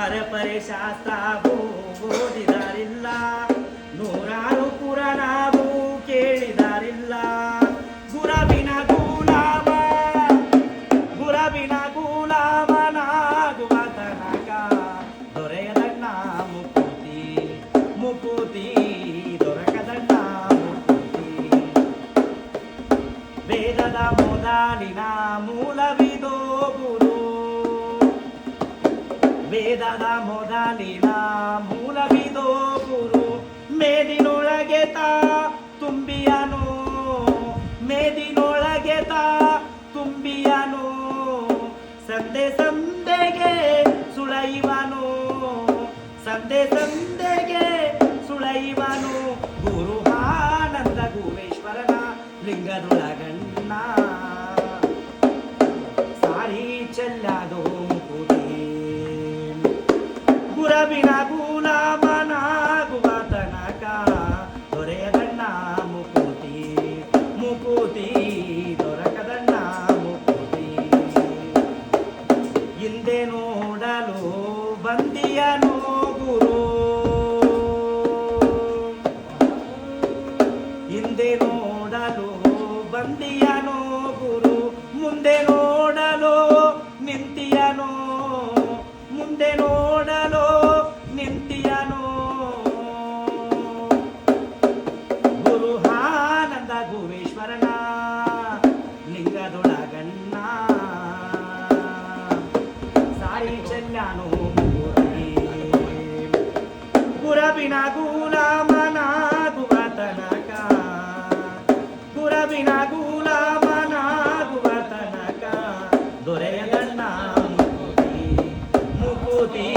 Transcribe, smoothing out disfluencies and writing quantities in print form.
ಪರಪರೆ ಶಾಸ್ತ್ರವೂ ಓದಿದಾರಿಲ್ಲ, ನೂರಾರು ಪುರಾಣವೂ ಕೇಳಿದಾರಿಲ್ಲ. ಗುರವಿನ ಗುಲಾಮನಾಗುವ ತನಕ ದೊರೆಯದಣ್ಣ ಮುಕುತಿ, ಮುಕುತಿ ದೊರಕದಣ್ಣ ಮುಕುತಿ. ವೇದದ ಮೊದಲಿನ ಮೂಲವಿದೋ ಗುರು, ವೇದದ ಮೊದಲಿನ ಮೂಲವಿದೋ ಗುರು. ಮೇದಿನೊಳಗೆ ತಾ ತುಂಬಿಯನೋ, ಮೇದಿನೊಳಗೆ ತಾ ತುಂಬಿಯನೋ. ಸಂದೆ ಸಂದೆಗೆ ಸುಳೈವನು, ಸಂದೆ ಸಂದೆಗೆ ಸುಳೈವನು. ಗುರು ಆನಂದ ಗುಹೇಶ್ವರನ ಲಿಂಗದೊಳಗಣ್ಣ ಸಾರಿ ಚೆಲ್ಲದೋ ಮುಕುತಿ. ಗುರವಿನ ಗುಲಾಮನಾಗುವ ತನಕ ದೊರೆಯದಣ್ಣ ಮುಕುತಿ, ಮುಕುತಿ ದೊರಕದಣ್ಣ ಮುಕುತಿ. ಹಿಂದೆ ನೋಡಲು ಬಂದಿಯನೋ ಗುರು, ಹಿಂದೆ ನೋಡಲು ಬಂದಿಯನೋ ಗುರು. ಮುಂದೆ ನೋಡಲು ನಿಂತಿಯನೋ, ಮುಂದೆ ನೋಡಲು ನಿಂತಿಯನೋ. ಗುರು ಆನಂದ ಗುಹೇಶ್ವರನ ಲಿಂಗದೊಳಗಣ್ಣ ಸಾರಿ ಚೆಲ್ಲನೋ ಮುಕುತಿ. ಗುರವಿನ ಗುಲಾಮನಾಗುವ ತನಕ, ಗುರವಿನ ಗುಲಾಮನಾಗುವ ತನಕ ದೊರೆಯದಣ್ಣ ಮುಕುತಿ, ಮುಕುತಿ.